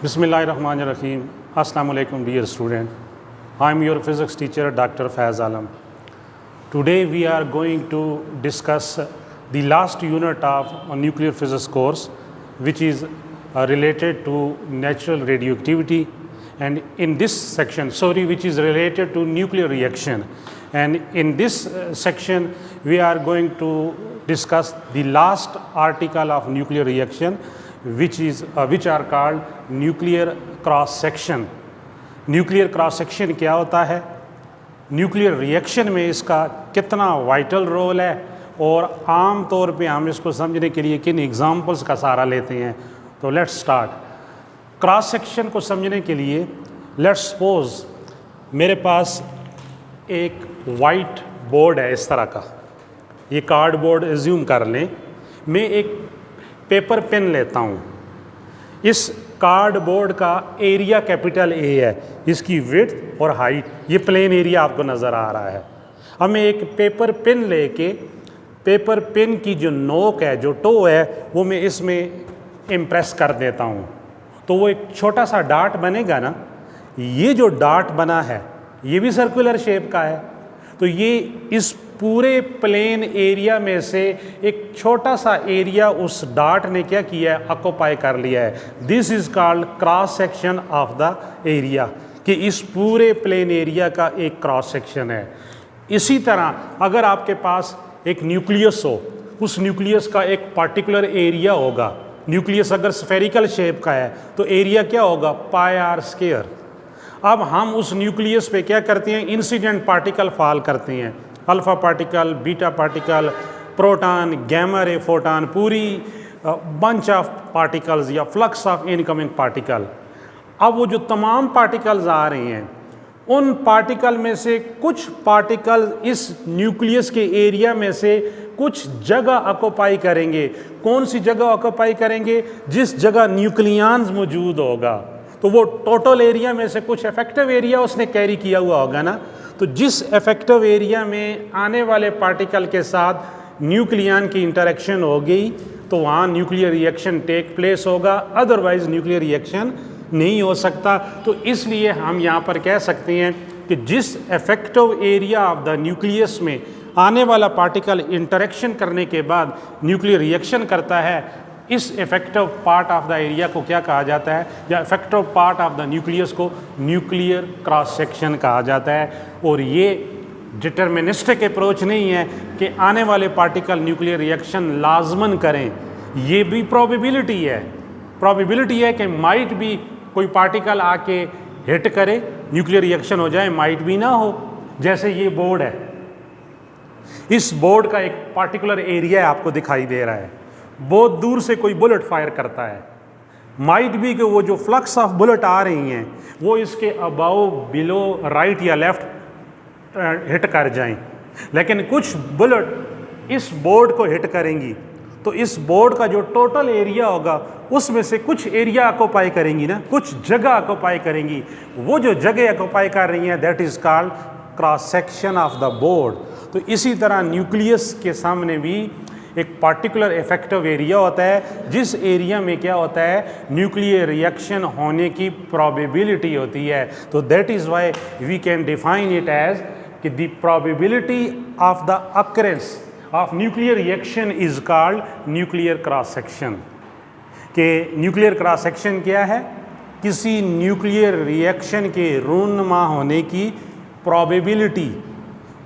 Bismillahirrahmanirrahim. Assalamu alaikum dear student. I am your physics teacher Dr. Faiz Alam. Today we are going to discuss the last unit of a nuclear physics course, which is related to natural radioactivity, and in this section, which is related to nuclear reaction. And in this section we are going to discuss the last article of nuclear reaction, which are called nuclear cross section. Nuclear cross section क्या होता है, nuclear reaction में इसका कितना vital role है, और आम तौर पे हम इसको समझने के लिए किन एग्जांपल्स का सहारा लेते हैं. तो लेट्स स्टार्ट. क्रॉस सेक्शन को समझने के लिए लेट्स सपोज मेरे पास एक वाइट बोर्ड है इस तरह का, ये कार्डबोर्ड एज्यूम कर लें. मैं एक पेपर पेन लेता हूँ. इस कार्डबोर्ड का एरिया कैपिटल ए है, इसकी विड्थ और हाइट, ये प्लेन एरिया आपको नज़र आ रहा है. अब मैं एक पेपर पेन लेके पेपर पेन की जो नोक है, जो टो है, वो मैं इसमें इम्प्रेस कर देता हूँ. तो वो एक छोटा सा डार्ट बनेगा ना. ये जो डार्ट बना है ये भी सर्कुलर शेप का है. तो ये इस पूरे प्लेन एरिया में से एक छोटा सा एरिया उस डार्ट ने क्या किया है, ऑक्यूपाई कर लिया है. This is called cross section of the area, कि इस पूरे प्लेन एरिया का एक क्रॉस सेक्शन है. इसी तरह अगर आपके पास एक न्यूक्लियस हो, उस न्यूक्लियस का एक पार्टिकुलर एरिया होगा. न्यूक्लियस अगर स्फेरिकल शेप का है तो एरिया क्या होगा, पाई आर स्क्वायर. अब हम उस न्यूक्लियस पे क्या करते हैं, इंसिडेंट पार्टिकल फॉल करते हैं. Alpha particle, beta particle, proton, gamma ray photon, पूरी बंच ऑफ पार्टिकल्स या फ्लक्स ऑफ इनकमिंग पार्टिकल. अब वो जो तमाम पार्टिकल्स आ रहे हैं, उन पार्टिकल में से कुछ पार्टिकल इस न्यूक्लियस के एरिया में से कुछ जगह ऑक्यूपाई करेंगे. कौन सी जगह ऑक्यूपाई करेंगे, जिस जगह न्यूक्लियॉन्स मौजूद होगा. तो वो टोटल एरिया में से कुछ इफेक्टिव एरिया उसने कैरी किया हुआ होगा ना. तो जिस इफेक्टिव एरिया में आने वाले पार्टिकल के साथ न्यूक्लियॉन की इंटरेक्शन हो गई तो वहाँ न्यूक्लियर रिएक्शन टेक प्लेस होगा, अदरवाइज न्यूक्लियर रिएक्शन नहीं हो सकता. तो इसलिए हम यहाँ पर कह सकते हैं कि जिस effective area of the nucleus में आने वाला पार्टिकल इंटरेक्शन करने के बाद न्यूक्लियर रिएक्शन करता है, इस effective part of the area को क्या कहा जाता है, या effective part of the nucleus को न्यूक्लियर क्रॉस सेक्शन कहा जाता है. और ये डिटर्मिनिस्टिक अप्रोच नहीं है कि आने वाले पार्टिकल न्यूक्लियर रिएक्शन लाजमन करें. ये भी प्रोबेबिलिटी है. प्रोबेबिलिटी है कि माइट भी कोई पार्टिकल आके हिट करे, न्यूक्लियर रिएक्शन हो जाए, माइट भी ना हो. जैसे ये बोर्ड है, इस बोर्ड का एक पार्टिकुलर एरिया आपको दिखाई दे रहा है. बहुत दूर से कोई बुलेट फायर करता है, माइट भी कि वो जो फ्लक्स ऑफ बुलेट आ रही हैं वो इसके अबाव, बिलो, राइट या लेफ्ट हिट कर जाएं. लेकिन कुछ बुलेट इस बोर्ड को हिट करेंगी तो इस बोर्ड का जो टोटल एरिया होगा उसमें से कुछ एरिया ऑक्यूपाई करेंगी ना, कुछ जगह ऑक्यूपाई करेंगी. वो जो जगह ऑक्यूपाई कर रही हैं that is called cross section of the board. तो इसी तरह न्यूक्लियस के सामने भी एक पार्टिकुलर इफेक्टिव एरिया होता है, जिस एरिया में क्या होता है, न्यूक्लियर रिएक्शन होने की प्रोबेबिलिटी होती है. तो that is why we can define it as कि the probability of the occurrence of nuclear reaction is called nuclear cross section. कि न्यूक्लियर क्रॉस सेक्शन क्या है, किसी न्यूक्लियर रिएक्शन के रूनुमा होने की प्रोबेबिलिटी,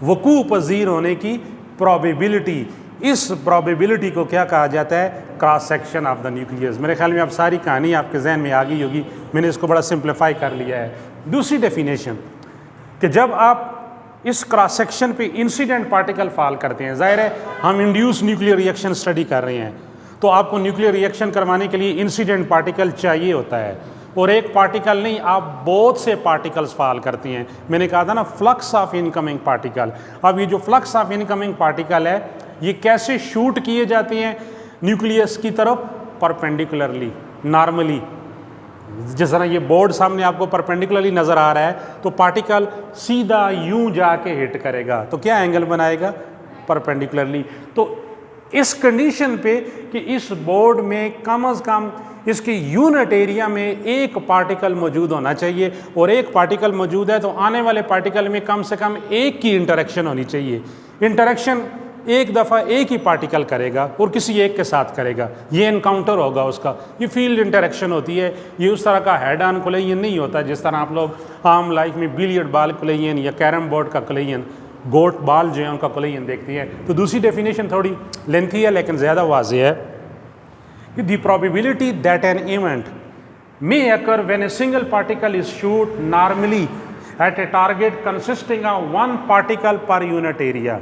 वकू पजीर होने की प्रोबेबिलिटी. इस प्रोबेबिलिटी को क्या कहा जाता है, cross section of the nucleus. मेरे ख्याल में अब सारी कहानी आपके जहन में आ गई होगी, मैंने इसको बड़ा सिंप्लीफाई कर लिया है. दूसरी डेफिनेशन कि जब आप इस क्रॉस सेक्शन पे इंसिडेंट पार्टिकल फॉल करते हैं, जाहिर है हम इंड्यूस न्यूक्लियर रिएक्शन स्टडी कर रहे हैं, तो आपको न्यूक्लियर रिएक्शन करवाने के लिए इंसिडेंट पार्टिकल चाहिए होता है. और एक पार्टिकल नहीं, आप बहुत से पार्टिकल्स फॉल करती हैं. मैंने कहा था ना, फ्लक्स ऑफ इनकमिंग पार्टिकल. अब ये जो फ्लक्स ऑफ इनकमिंग पार्टिकल है ये कैसे शूट किए जाते हैं न्यूक्लियस की तरफ, परपेंडिकुलरली, नॉर्मली. जिस तरह ये बोर्ड सामने आपको परपेंडिकुलरली नज़र आ रहा है तो पार्टिकल सीधा यूं जाके हिट करेगा तो क्या एंगल बनाएगा, परपेंडिकुलरली. तो इस कंडीशन पे कि इस बोर्ड में कम से कम इसकी यूनिट एरिया में एक पार्टिकल मौजूद होना चाहिए, और एक पार्टिकल मौजूद है तो आने वाले पार्टिकल में कम से कम एक की इंटरेक्शन होनी चाहिए। इंटरेक्शन एक दफ़ा एक ही पार्टिकल करेगा और किसी एक के साथ करेगा, ये एनकाउंटर होगा उसका, ये फील्ड इंटरेक्शन होती है। ये उस तरह का हेड ऑन कोलिजन नहीं होता जिस तरह आप लोग आम लाइफ में बिलियर्ड बॉल कोलिजन या कैरम बोर्ड का कोलिजन, गोट बॉल जो है उनका कोलिजन देखती है। तो दूसरी डेफिनेशन थोड़ी लेंथी है लेकिन ज़्यादा वाज़ेह है कि the probability that an event may occur when a single particle is shoot normally at a target consisting of one particle per unit area,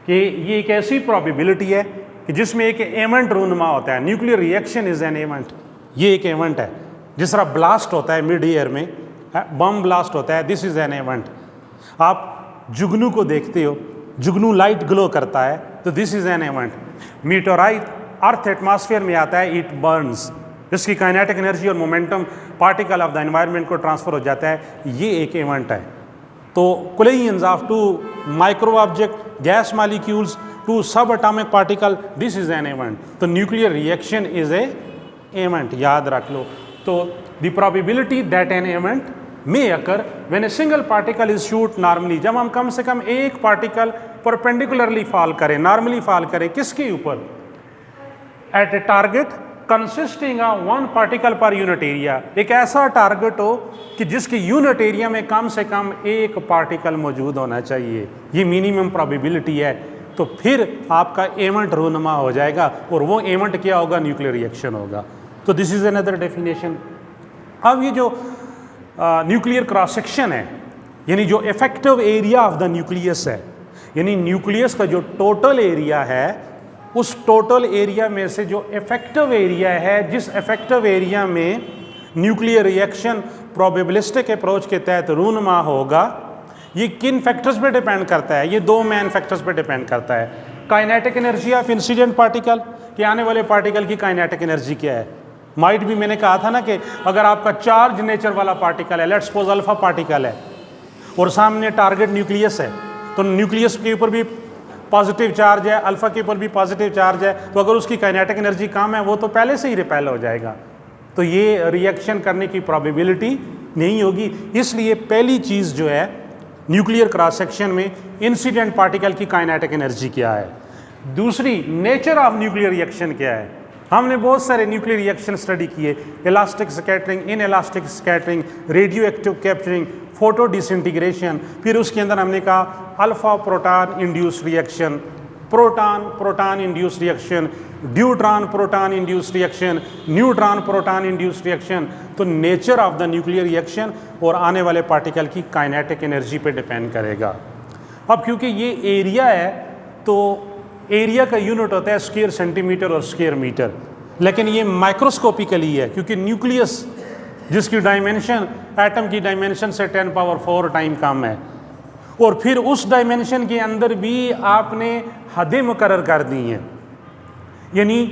कि ये एक ऐसी प्रोबेबिलिटी है कि जिसमें एक इवेंट रूनुमा होता है। Nuclear reaction is an event, ये एक इवेंट है। जिस तरह ब्लास्ट होता है मिड एयर में, बम ब्लास्ट होता है, दिस इज एन इवेंट। आप जुगनू को देखते हो, जुगनू लाइट ग्लो करता है, तो this is an event. Meteorite earth atmosphere में आता है, इट बर्न्स, इसकी काइनेटिक एनर्जी और momentum particle of the environment को ट्रांसफर हो जाता है, ये एक इवेंट है। तो collisions of two micro object, gas molecules to sub atomic particle, this is an event. तो nuclear reaction is a event, याद रख लो। तो the probability that an event may occur when a single particle is shoot normally, जब हम कम से कम एक पार्टिकल परपेंडिकुलरली फॉल करें, नॉर्मली फॉल करें, किसके ऊपर, at a target consisting of one particle per unit area, एक ऐसा टारगेट हो कि जिसकी यूनिट एरिया में कम से कम एक पार्टिकल मौजूद होना चाहिए, ये मिनिमम प्रोबेबिलिटी है। तो फिर आपका इवेंट रूनुमा हो जाएगा, और वो इवेंट क्या होगा, न्यूक्लियर रिएक्शन होगा। तो दिस इज अनदर डेफिनेशन। अब ये जो न्यूक्लियर क्रॉस सेक्शन है, यानी जो effective area of the nucleus है, यानी न्यूक्लियस का जो टोटल एरिया है, उस टोटल एरिया में से जो इफेक्टिव एरिया है, जिस इफेक्टिव एरिया में न्यूक्लियर रिएक्शन प्रोबेबिलिस्टिक अप्रोच के तहत रूनुमा होगा, ये किन फैक्टर्स पे डिपेंड करता है, ये दो मेन फैक्टर्स पे डिपेंड करता है। Kinetic energy of incident particle, कि आने वाले पार्टिकल की काइनेटिक एनर्जी क्या है। माइट भी मैंने कहा था ना कि अगर आपका चार्ज नेचर वाला पार्टिकल है, लेट्स सपोज अल्फा पार्टिकल है, और सामने टारगेट न्यूक्लियस है, तो न्यूक्लियस के ऊपर भी पॉजिटिव चार्ज है, अल्फा के ऊपर भी पॉजिटिव चार्ज है, तो अगर उसकी काइनेटिक एनर्जी कम है, वो तो पहले से ही रिपेल हो जाएगा, तो ये रिएक्शन करने की प्रोबेबिलिटी नहीं होगी। इसलिए पहली चीज़ जो है न्यूक्लियर क्रॉस सेक्शन में, इंसिडेंट पार्टिकल की काइनेटिक एनर्जी क्या है। दूसरी, नेचर ऑफ न्यूक्लियर रिएक्शन क्या है। हमने बहुत सारे न्यूक्लियर रिएक्शन स्टडी किए, elastic scattering, inelastic scattering, radioactive capturing, photodisintegration, फिर उसके अंदर हमने कहा alpha proton induced reaction, proton proton induced reaction, deuteron proton induced reaction, neutron proton induced reaction. तो nature of the nuclear reaction और आने वाले particle की काइनेटिक एनर्जी पे डिपेंड करेगा। अब क्योंकि ये एरिया है, तो एरिया का यूनिट होता है स्क्वायर सेंटीमीटर और स्क्वायर मीटर, लेकिन ये माइक्रोस्कोपिकली है, क्योंकि न्यूक्लियस जिसकी डायमेंशन एटम की डायमेंशन से 10 पावर 4 टाइम कम है, और फिर उस डायमेंशन के अंदर भी आपने हदें मुकर्रर कर दी हैं, यानी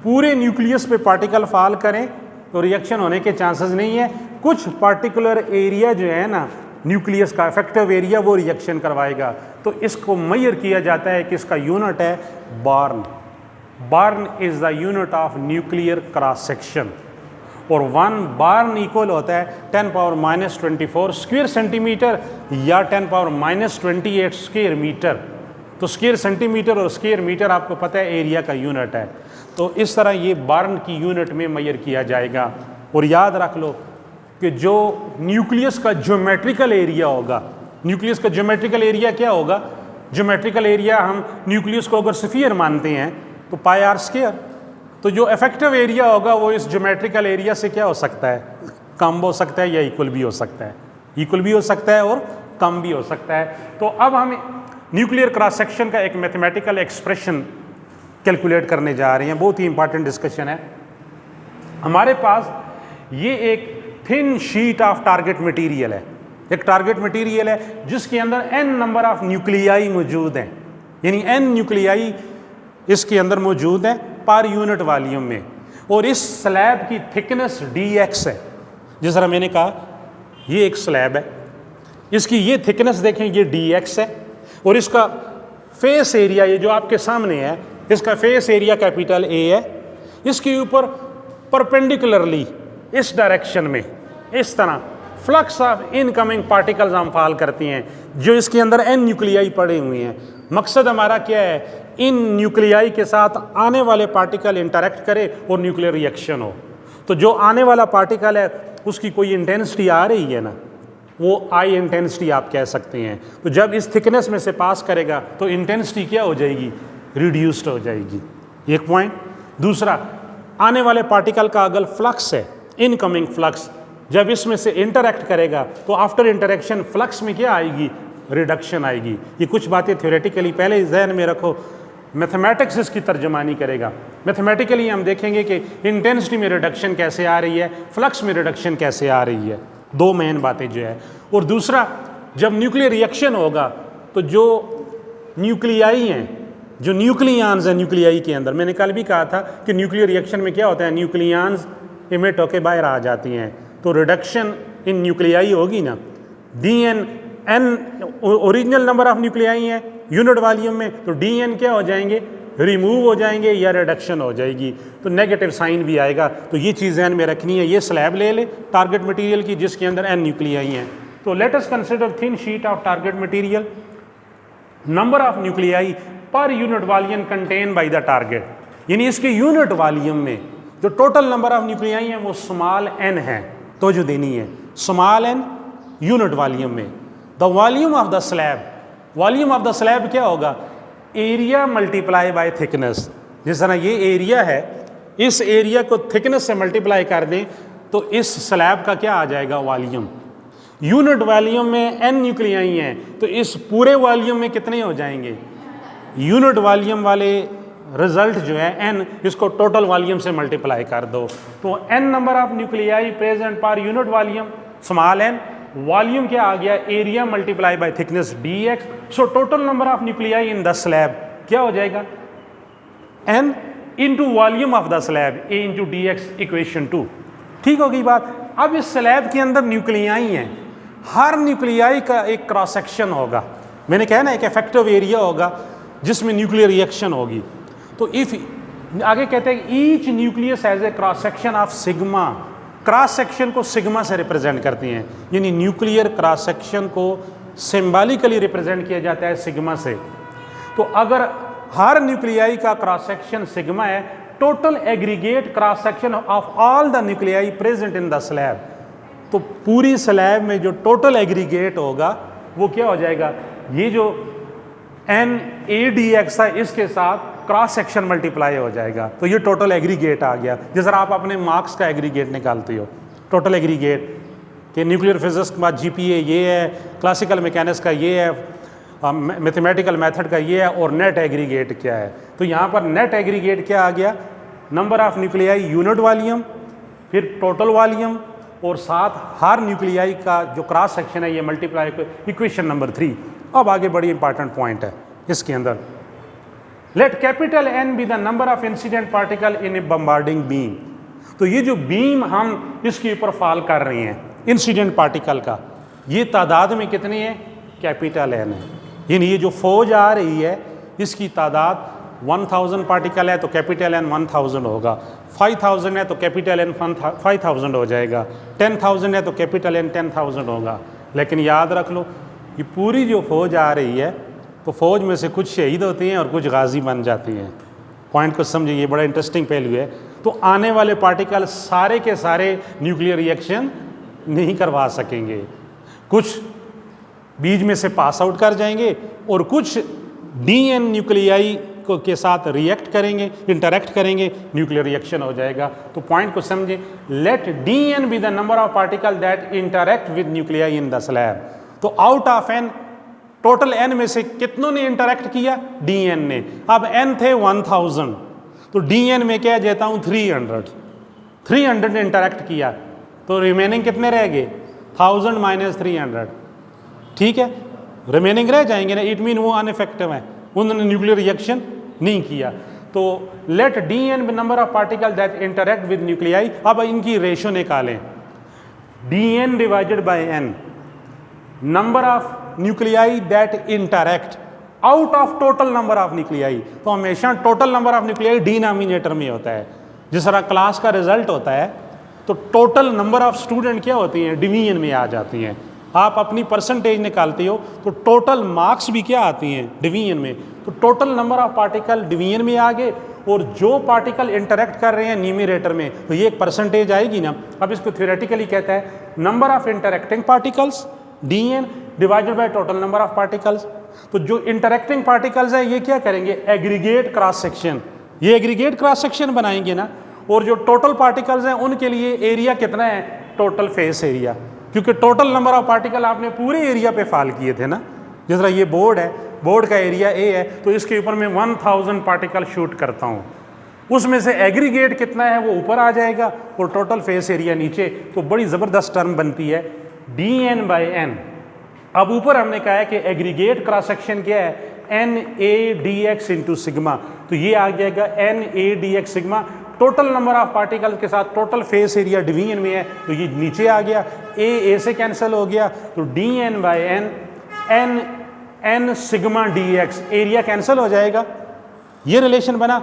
पूरे न्यूक्लियस पे पार्टिकल फॉल करें तो रिएक्शन होने के चांसेस नहीं है। कुछ पार्टिकुलर एरिया जो है ना न्यूक्लियस का इफेक्टिव एरिया, वो रिएक्शन करवाएगा। तो इसको मेजर किया जाता है कि इसका यूनिट है barn. Barn is the unit of nuclear cross section, और 1 बार्न इक्वल होता है 10 पावर -24 स्क्वायर सेंटीमीटर या 10 पावर -28 स्क्वायर मीटर। तो स्क्वायर सेंटीमीटर और स्क्वायर मीटर आपको पता है एरिया का यूनिट है। तो इस तरह ये बार्न की यूनिट में मेजर किया जाएगा। और याद रख लो कि जो न्यूक्लियस का ज्योमेट्रिकल एरिया होगा, न्यूक्लियस का ज्योमेट्रिकल एरिया क्या होगा, ज्योमेट्रिकल एरिया हम न्यूक्लियस को अगर स्फीयर मानते हैं तो पाई आर स्क्वायर, तो जो इफेक्टिव एरिया होगा वो इस ज्योमेट्रिकल एरिया से क्या हो सकता है, कम हो सकता है या इक्वल भी हो सकता है, इक्वल भी हो सकता है और कम भी हो सकता है। तो अब हम न्यूक्लियर क्रॉस सेक्शन का एक मैथमेटिकल एक्सप्रेशन कैलकुलेट करने जा रहे हैं, बहुत ही इंपॉर्टेंट डिस्कशन है। हमारे पास ये एक thin sheet of target material है, एक टारगेट मटेरियल है जिसके अंदर n नंबर ऑफ न्यूक्लियाई मौजूद हैं, यानी n न्यूक्लियाई इसके अंदर मौजूद है पर यूनिट वॉल्यूम में, और इस स्लैब की थिकनेस dx है। जिस तरह मैंने कहा ये एक स्लैब है, इसकी ये थिकनेस देखें, ये dx है, और इसका फेस एरिया ये जो आपके सामने है इसका फेस एरिया कैपिटल ए है, इसके ऊपर परपेंडिकुलरली इस डायरेक्शन में इस तरह फ्लक्स ऑफ इनकमिंग पार्टिकल्स हम फाल करती हैं, जो इसके अंदर एन न्यूक्लियाई पड़े हुए हैं। मकसद हमारा क्या है, इन न्यूक्लियाई के साथ आने वाले पार्टिकल इंटरेक्ट करे और न्यूक्लियर रिएक्शन हो। तो जो आने वाला पार्टिकल है उसकी कोई इंटेंसिटी आ रही है ना, वो आई इंटेंसिटी आप कह सकते हैं। तो जब इस थिकनेस में से पास करेगा तो इंटेंसिटी क्या हो जाएगी, रिड्यूस्ड हो जाएगी। एक पॉइंट। दूसरा, आने वाले पार्टिकल का अगर फ्लक्स है, इनकमिंग फ्लक्स, जब इसमें से इंटरेक्ट करेगा तो आफ्टर इंटरेक्शन फ्लक्स में क्या आएगी, रिडक्शन आएगी। ये कुछ बातें थ्योरेटिकली पहले जहन में रखो, मैथमेटिक्स इसकी तर्जमानी करेगा। मैथमेटिकली हम देखेंगे कि इंटेंसिटी में रिडक्शन कैसे आ रही है, फ्लक्स में रिडक्शन कैसे आ रही है, दो मेन बातें जो है। और दूसरा, जब न्यूक्लियर रिएक्शन होगा तो जो न्यूक्लियाई हैं, जो न्यूक्लियंस हैं न्यूक्लियाई के अंदर, मैंने कल भी कहा था कि न्यूक्लियर रिएक्शन में क्या होता है, न्यूक्लियंस इमिट होकर बाहर आ जाती हैं, तो रिडक्शन इन न्यूक्लियाई होगी ना। D N N original number of nuclei हैं यूनिट वॉल्यूम में, तो डी एन क्या हो जाएंगे, रिमूव हो जाएंगे या रिडक्शन हो जाएगी, तो नेगेटिव साइन भी आएगा। तो ये चीज़ ध्यान में रखनी है। ये स्लैब ले ले टारगेट मटेरियल की जिसके अंदर एन न्यूक्लियाई हैं। तो let us consider thin sheet of target material, number of nuclei पर unit volume contain by the target, यानी इसके यूनिट वॉल्यूम में जो टोटल नंबर ऑफ न्यूक्लियाई हैं वो स्मॉल एन है, तो जो देनी है स्मॉल एन यूनिट वॉल्यूम में। The volume of the slab, volume of the slab क्या होगा, एरिया मल्टीप्लाई बाय थिकनेस। जिस तरह ये एरिया है, इस एरिया को थिकनेस से मल्टीप्लाई कर दें तो इस स्लैब का क्या आ जाएगा, वॉल्यूम। यूनिट वॉल्यूम में एन न्यूक्लियाई हैं तो इस पूरे वॉल्यूम में कितने हो जाएंगे, यूनिट वॉल्यूम वाले रिजल्ट जो है एन, इसको टोटल वॉल्यूम से मल्टीप्लाई कर दो, तो N number of nuclei present per unit volume small N, volume क्या आ गया, area multiply by thickness D X. So total number of nuclei in the slab क्या हो जाएगा, N into volume of the slab, A into D X, equation 2। ठीक हो गई बात। अब इस स्लैब के अंदर न्यूक्लियाई हैं, हर न्यूक्लियाई का एक क्रॉस सेक्शन होगा, मैंने कहा ना एक इफेक्टिव एरिया होगा जिसमें न्यूक्लियर रिएक्शन होगी। तो इफ आगे कहते हैं each nucleus has a cross section of sigma, cross section को सिग्मा से रिप्रेजेंट करती हैं, यानी न्यूक्लियर क्रॉस सेक्शन को सिंबॉलिकली रिप्रेजेंट किया जाता है सिग्मा से। तो अगर हर न्यूक्लियाई का क्रॉस सेक्शन सिग्मा है, total aggregate cross section of all the nuclei present in the slab, तो पूरी स्लैब में जो टोटल एग्रीगेट होगा वो क्या हो जाएगा, ये जो एन ए डी एक्स है इसके साथ क्रॉस सेक्शन मल्टीप्लाई हो जाएगा, तो ये टोटल एग्रीगेट आ गया। जिस तरह आप अपने मार्क्स का एग्रीगेट निकालते हो, टोटल एग्रीगेट कि न्यूक्लियर फिजिक्स के बाद जीपीए ये है, क्लासिकल मैकेनिक्स का ये है, मैथमेटिकल मेथड का ये है, और नेट एग्रीगेट क्या है। तो यहाँ पर नेट एग्रीगेट क्या आ गया, number of nuclei unit volume, फिर टोटल वॉल्यूम, और साथ हर न्यूक्लियाई का जो क्रॉस सेक्शन है ये मल्टीप्लाई, इक्वेशन नंबर 3। अब आगे बड़ी इंपॉर्टेंट पॉइंट है इसके अंदर, let capital N be the number of incident particle in a bombarding beam. तो ये जो बीम हम इसके ऊपर फॉल कर रहे हैं इंसिडेंट पार्टिकल का, ये तादाद में कितनी है, कैपिटल एन है। यानी ये जो फौज आ रही है इसकी तादाद 1000 पार्टिकल है तो कैपिटल एन 1000 होगा, 5000 है तो कैपिटल एन 5000 हो जाएगा, 10,000 है तो कैपिटल एन 10,000 होगा। लेकिन याद रख लो ये पूरी जो फौज आ रही है तो फौज में से कुछ शहीद होती हैं और कुछ गाजी बन जाती हैं। पॉइंट को समझिए, ये बड़ा इंटरेस्टिंग पहलू है। तो आने वाले पार्टिकल सारे के सारे न्यूक्लियर रिएक्शन नहीं करवा सकेंगे, कुछ बीज में से पास आउट कर जाएंगे और कुछ डीएन न्यूक्लियाई को के साथ रिएक्ट करेंगे, इंटरेक्ट करेंगे, न्यूक्लियर रिएक्शन हो जाएगा। तो पॉइंट को समझे, let dN be the number of particle that interact with nuclei in the slab. तो out of N, total N में से कितनों ने इंटरेक्ट किया, डीएन ने। अब एन थे 1000 तो डीएन में क्या देता हूं 300 ने इंटरेक्ट किया, तो रिमेनिंग कितने रह गए, 1000 माइनस 300। ठीक है, रिमेनिंग रह जाएंगे ना, इट मीन वो अनइफेक्टिव है, उन्होंने न्यूक्लियर रिएक्शन नहीं किया। तो let D N number of particle that interact with nuclei. अब इनकी रेशो निकालें, D N divided by N, number of nuclei that interact out of total number of nuclei. तो हमेशा total number of nuclei denominator में होता है। जिस तरह क्लास का रिजल्ट होता है तो टोटल नंबर ऑफ स्टूडेंट क्या होती हैं, डिवीजन में आ जाती हैं। आप अपनी परसेंटेज निकालते हो तो टोटल मार्क्स भी क्या आती हैं, डिवीजन में। तो total number of particle division में आ गए, और जो पार्टिकल इंटरेक्ट कर रहे हैं न्यूमरेटर में, तो ये एक परसेंटेज आएगी ना। अब इसको थ्योरेटिकली कहता है number of interacting particles dn divided by total number of particles. तो जो इंटरेक्टिंग पार्टिकल्स है ये क्या करेंगे, एग्रीगेट क्रॉस सेक्शन, ये एग्रीगेट क्रॉस सेक्शन बनाएंगे ना। और जो टोटल पार्टिकल्स हैं उनके लिए एरिया कितना है, टोटल फेस एरिया, क्योंकि टोटल नंबर ऑफ पार्टिकल आपने पूरे एरिया पे फाल किए थे ना। जिस तरह ये बोर्ड है, बोर्ड का एरिया ए है, तो इसके ऊपर मैं 1000 पार्टिकल शूट करता हूँ, उसमें से एग्रीगेट कितना है वो ऊपर आ जाएगा और टोटल फेस एरिया नीचे। तो बड़ी ज़बरदस्त टर्म बनती है dn/n। अब ऊपर हमने कहा है कि एग्रीगेट क्रॉस सेक्शन क्या है, NADX इंटू सिग्मा, तो ये आ जाएगा NADX sigma. Total number of particle के साथ टोटल फेस एरिया डिवीजन में है, तो ये नीचे आ गया, A से कैंसिल हो गया, तो dn/n n sigma dx, area cancel हो जाएगा। ये रिलेशन बना।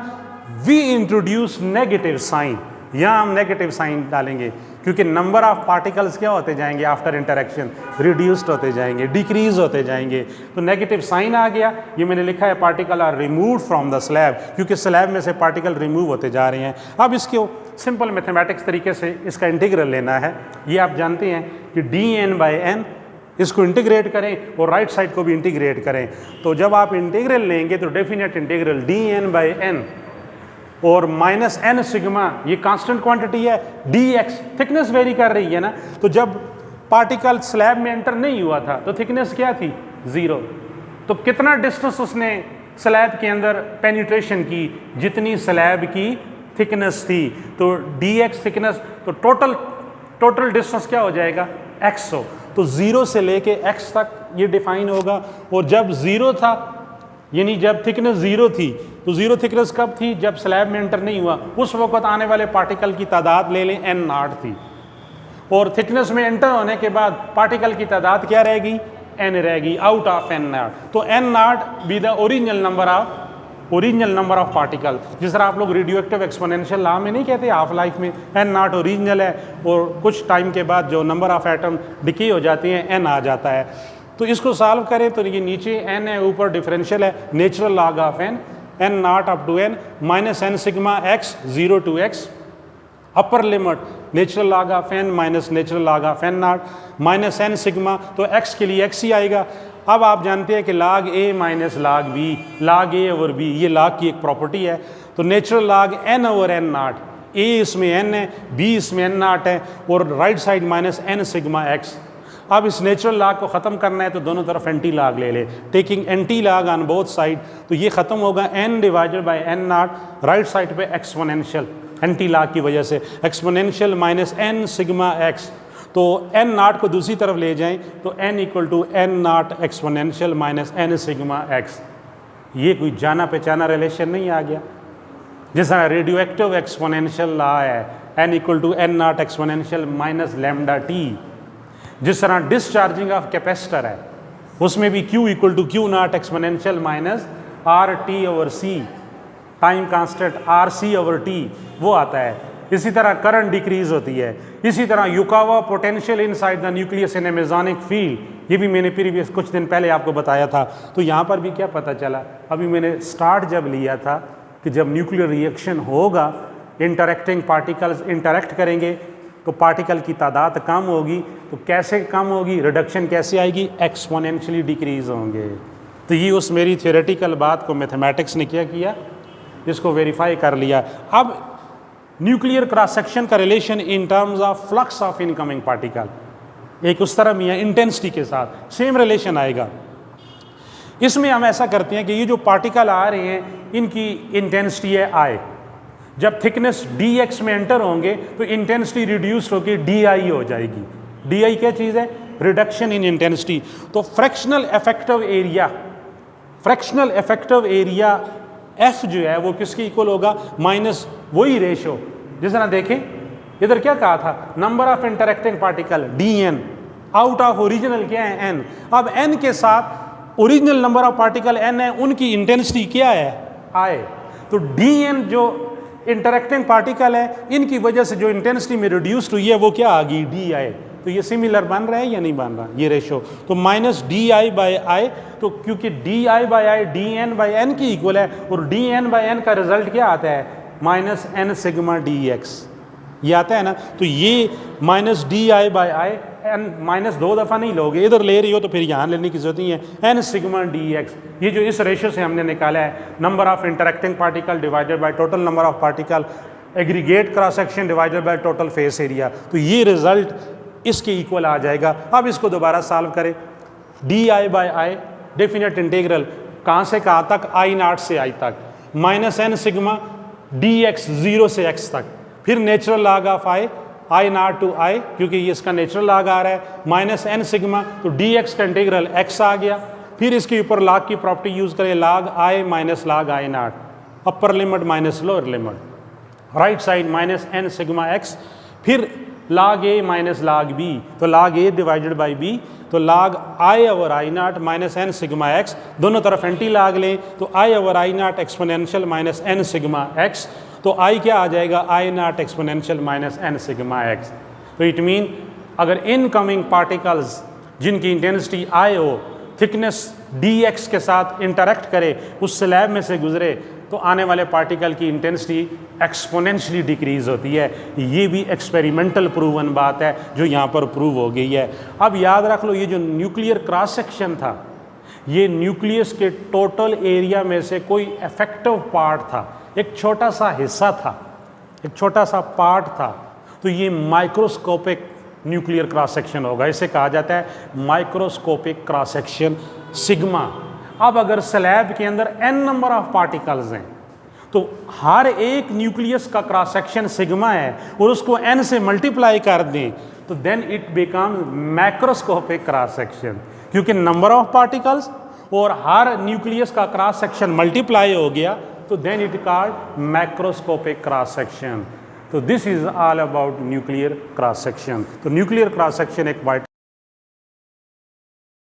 वी इंट्रोड्यूस नेगेटिव साइन, यहाँ हम नेगेटिव साइन डालेंगे क्योंकि नंबर ऑफ पार्टिकल्स क्या होते जाएंगे आफ्टर इंटरेक्शन, रिड्यूस्ड होते जाएंगे, डिक्रीज होते जाएंगे। तो नेगेटिव साइन आ गया। ये मैंने लिखा है particle are remove from the slab, क्योंकि स्लैब में से पार्टिकल रिमूव होते जा रहे हैं। अब इसको सिंपल मैथमेटिक्स तरीके से इसका इंटीग्रल लेना है। ये आप जानते हैं कि dn/n, इसको इंटीग्रेट करें और राइट साइड को भी इंटीग्रेट करें। तो जब आप इंटीग्रल लेंगे तो डेफिनेट इंटीग्रल dn/n और माइनस n सिग्मा, ये कांस्टेंट क्वांटिटी है, dx थिकनेस वेरी कर रही है ना। तो जब पार्टिकल स्लैब में एंटर नहीं हुआ था तो थिकनेस क्या थी, 0। तो कितना डिस्टेंस उसने स्लैब के अंदर पेनिट्रेशन की, जितनी स्लैब की थिकनेस थी। तो dx थिकनेस, तो टोटल डिस्टेंस क्या हो जाएगा, x हो। तो 0 से लेके x तक ये डिफाइन होगा। और जब 0 था, यानी जब थिकनेस 0 थी, तो 0 थिकनेस कब थी, जब स्लैब में एंटर नहीं हुआ, उस वक्त आने वाले पार्टिकल की तादाद ले लें n0 थी। और थिकनेस में एंटर होने के बाद पार्टिकल की तादाद क्या रहेगी, n रहेगी, आउट ऑफ n0। तो n0 be the original number of particle. जिस तरह आप लोग रेडियो एक्टिव एक्सपोनेंशियल लॉ में नहीं कहते हाफ लाइफ में n0 ओरिजिनल है, और कुछ टाइम के बाद जो नंबर ऑफ एटम डिके हो जाते हैं n आ जाता है। तो इसको सॉल्व करें तो ये नीचे n है, ऊपर डिफरेंशियल है, natural log of n, n0 up to n minus n sigma x 0 to x, upper limit natural log of n minus natural log of n0 minus n sigma, तो x के लिए x ही आएगा। अब आप जानते हैं कि log a minus log b, log a over b, ये log की एक प्रॉपर्टी है। तो natural log n over n0, a इसमें n है, b इसमें n0 है, और right side minus n sigma x। अब इस नेचुरल लॉग को ख़त्म करना है तो दोनों तरफ एंटी लॉग ले ले, taking anti log on both side, तो ये ख़त्म होगा n divided by n0, right side पे एक्सपोनेंशियल, एंटी लॉग की वजह से exponential minus n sigma x। तो n0 को दूसरी तरफ ले जाएं तो n equal to n0 exponential minus n sigma x। ये कोई जाना पहचाना रिलेशन नहीं आ गया। जैसा रेडियो एक्टिव एक्सपोनेंशियल लॉ है, n equal to n0 exponential minus lambda t। जिस तरह डिस्चार्जिंग ऑफ कैपेसिटर है, उसमें भी Q equal to Q0 exponential minus RT over C, time constant RC over T वो आता है। इसी तरह करंट डिक्रीज होती है। इसी तरह Yukawa potential inside the nucleus in Masonic field, ये भी मैंने प्रीवियस कुछ दिन पहले आपको बताया था। तो यहाँ पर भी क्या पता चला, अभी मैंने स्टार्ट जब लिया था कि जब न्यूक्लियर रिएक्शन होगा, इंटरेक्टिंग पार्टिकल्स इंटरेक्ट करेंगे तो पार्टिकल की तादाद कम होगी। तो कैसे कम होगी, रिडक्शन कैसे आएगी, एक्सपोनेंशियली डिक्रीज होंगे। तो ये उस मेरी थ्योरेटिकल बात को मैथमेटिक्स ने क्या किया, इसको वेरीफाई कर लिया। अब न्यूक्लियर क्रॉस सेक्शन का relation in terms of flux of incoming particle, एक उस तरह में इंटेंसिटी के साथ सेम रिलेशन आएगा। इसमें हम ऐसा करते हैं कि ये जो पार्टिकल आ रहे हैं इनकी इंटेंसिटी है I, जब थिकनेस dx में एंटर होंगे तो इंटेंसिटी रिड्यूस होकर di हो जाएगी। di क्या चीज़ है, रिडक्शन इन इंटेंसिटी। तो फ्रैक्शनल इफेक्टिव एरिया F जो है वो किसके इक्वल होगा, माइनस वही रेशो। जिस तरह देखें इधर क्या कहा था, number of interacting particle dn, out of original क्या है n। अब n के साथ original number of particle n है, उनकी इंटेंसिटी क्या है, I। तो dn जो इंटरेक्टिंग पार्टिकल है, इनकी वजह से जो इंटेंसिटी में रिड्यूस्ड हुई है वो क्या आ गई, di। तो ये सिमिलर बन रहा है या नहीं बन रहा, ये रेशो। तो माइनस di/i, तो क्योंकि di/i dn/n की इक्वल है, और dn/n का रिजल्ट क्या आता है, माइनस n सिग्मा dx, ये आता है ना। तो ये माइनस di/i, n माइनस 2 दफ़ा नहीं लोगे, इधर ले रही हो तो फिर यहाँ लेने की जरूरत नहीं है, n सिग्मा dx। ये जो इस रेशो से हमने निकाला है, number of interacting particle divided by total number of particle, aggregate cross section divided by total face area, तो ये रिजल्ट इसके इक्वल आ जाएगा। अब इसको दोबारा सॉल्व करें, di/i डेफिनेट इंटीग्रल कहाँ से कहाँ तक, i0 से i तक, माइनस n सिग्मा dx 0 से x तक, फिर natural log of i0 to i, क्योंकि ये इसका नेचुरल लॉग आ रहा है, माइनस n सिग्मा, तो dx का इंटीग्रल x आ गया। फिर इसके ऊपर लॉग की प्रॉपर्टी यूज करें, log i minus log i0, upper limit minus lower limit, right side minus n sigma x, फिर log a minus log b, तो log a divided by b, तो log i over i0 minus n sigma x, दोनों तरफ anti log लें, तो i over i0 exponential minus n sigma x, तो i क्या आ जाएगा, i0 exponential minus n sigma x। तो इट मीन अगर इनकमिंग पार्टिकल्स जिनकी इंटेंसिटी i हो, थिकनेस dx के साथ इंटरेक्ट करे, उस स्लैब में से गुजरे, तो आने वाले पार्टिकल की इंटेंसिटी एक्सपोनेंशियली डिक्रीज होती है। ये भी एक्सपेरिमेंटल प्रूवन बात है जो यहाँ पर प्रूव हो गई है। अब याद रख लो, ये जो न्यूक्लियर क्रॉस सेक्शन था, ये न्यूक्लियस के टोटल एरिया में से कोई इफेक्टिव पार्ट था, एक छोटा सा हिस्सा था, एक छोटा सा पार्ट था, तो ये माइक्रोस्कोपिक न्यूक्लियर क्रॉस सेक्शन होगा। इसे कहा जाता है माइक्रोस्कोपिक क्रॉस सेक्शन सिग्मा। अब अगर स्लैब के अंदर n नंबर ऑफ पार्टिकल्स हैं, तो हर एक न्यूक्लियस का क्रॉस सेक्शन सिग्मा है, और उसको n से मल्टीप्लाई कर दें, तो then it become macroscopic cross section, क्योंकि नंबर ऑफ पार्टिकल्स और हर न्यूक्लियस का क्रॉस सेक्शन मल्टीप्लाई हो गया, तो then it called macroscopic cross section. तो this is all about nuclear cross section. तो न्यूक्लियर क्रॉस सेक्शन एक